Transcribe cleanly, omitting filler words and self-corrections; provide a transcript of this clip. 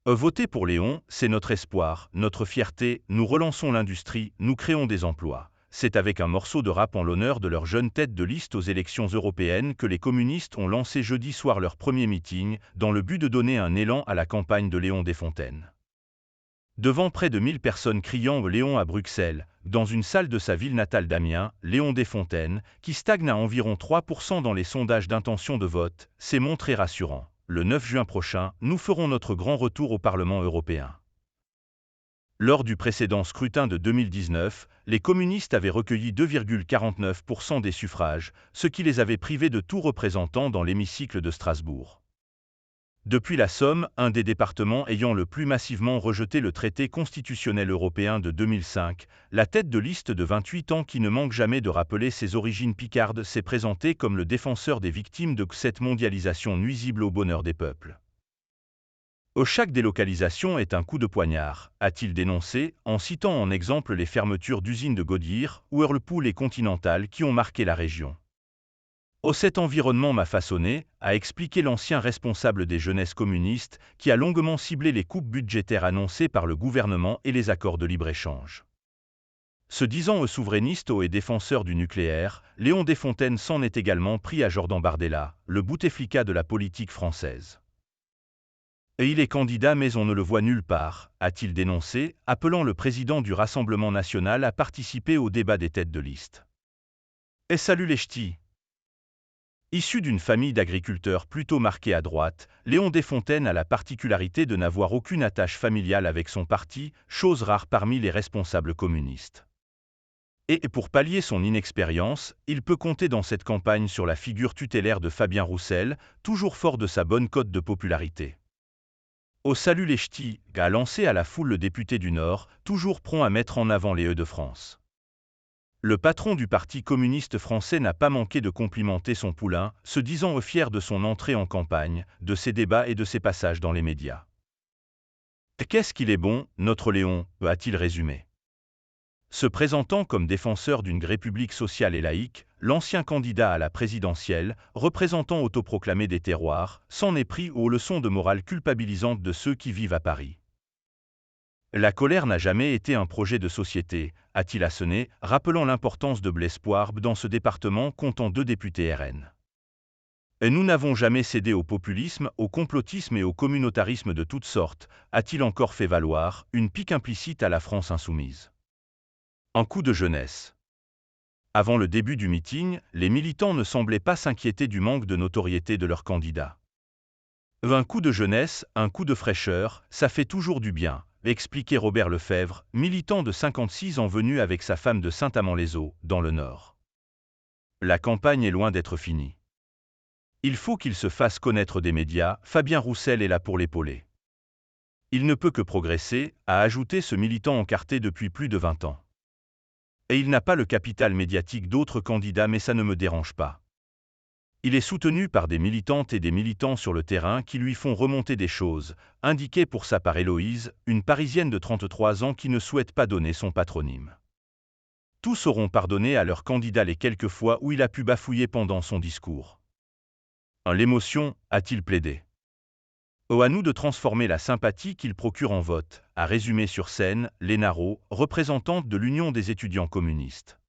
Voter pour Léon, c'est notre espoir, notre fierté, nous relançons l'industrie, nous créons des emplois. C'est avec un morceau de rap en l'honneur de leur jeune tête de liste aux élections européennes que les communistes ont lancé jeudi soir leur premier meeting, dans le but de donner un élan à la campagne de Léon Desfontaines. Devant près de 1000 personnes criant Léon à Bruxelles, dans une salle de sa ville natale d'Amiens, Léon Desfontaines, qui stagne à environ 3% dans les sondages d'intention de vote, s'est montré rassurant. Le 9 juin prochain, nous ferons notre grand retour au Parlement européen. Lors du précédent scrutin de 2019, les communistes avaient recueilli 2,49% des suffrages, ce qui les avait privés de tout représentant dans l'hémicycle de Strasbourg. Depuis la Somme, un des départements ayant le plus massivement rejeté le traité constitutionnel européen de 2005, la tête de liste de 28 ans qui ne manque jamais de rappeler ses origines picardes s'est présenté comme le défenseur des victimes de cette mondialisation nuisible au bonheur des peuples. Chaque délocalisation est un coup de poignard, a-t-il dénoncé, en citant en exemple les fermetures d'usines de Goodyear, Whirlpool et Continental qui ont marqué la région. Cet environnement m'a façonné, a expliqué l'ancien responsable des jeunesses communistes, qui a longuement ciblé les coupes budgétaires annoncées par le gouvernement et les accords de libre-échange. Se disant souverainiste et défenseur du nucléaire, Léon Desfontaines s'en est également pris à Jordan Bardella, le Bouteflika de la politique française. Il est candidat mais on ne le voit nulle part, a-t-il dénoncé, appelant le président du Rassemblement national à participer au débat des têtes de liste. Salut les ch'tis. Issu d'une famille d'agriculteurs plutôt marquée à droite, Léon Desfontaines a la particularité de n'avoir aucune attache familiale avec son parti, chose rare parmi les responsables communistes. Et pour pallier son inexpérience, il peut compter dans cette campagne sur la figure tutélaire de Fabien Roussel, toujours fort de sa bonne cote de popularité. Salut les ch'tis, a lancé à la foule le député du Nord, toujours prompt à mettre en avant les de France. Le patron du Parti communiste français n'a pas manqué de complimenter son poulain, se disant fier de son entrée en campagne, de ses débats et de ses passages dans les médias. Qu'est-ce qu'il est bon, notre Léon, a-t-il résumé. Se présentant comme défenseur d'une république sociale et laïque, l'ancien candidat à la présidentielle, représentant autoproclamé des terroirs, s'en est pris aux leçons de morale culpabilisantes de ceux qui vivent à Paris. La colère n'a jamais été un projet de société, a-t-il asséné, rappelant l'importance de Blaise Poirbe dans ce département comptant 2 députés RN. Nous n'avons jamais cédé au populisme, au complotisme et au communautarisme de toutes sortes, a-t-il encore fait valoir, une pique implicite à la France insoumise. Un coup de jeunesse. Avant le début du meeting, les militants ne semblaient pas s'inquiéter du manque de notoriété de leur candidat. Un coup de jeunesse, un coup de fraîcheur, ça fait toujours du bien, expliquait Robert Lefebvre, militant de 56 ans venu avec sa femme de Saint-Amand-les-Eaux, dans le Nord. La campagne est loin d'être finie. Il faut qu'il se fasse connaître des médias, Fabien Roussel est là pour l'épauler. Il ne peut que progresser, a ajouté ce militant encarté depuis plus de 20 ans. Et il n'a pas le capital médiatique d'autres candidats mais ça ne me dérange pas. Il est soutenu par des militantes et des militants sur le terrain qui lui font remonter des choses, indiquées pour sa part Héloïse, une Parisienne de 33 ans qui ne souhaite pas donner son patronyme. Tous auront pardonné à leur candidat les quelques fois où il a pu bafouiller pendant son discours. L'émotion, a-t-il plaidé. À nous de transformer la sympathie qu'il procure en vote, a résumé sur scène Léna Rau, représentante de l'Union des étudiants communistes.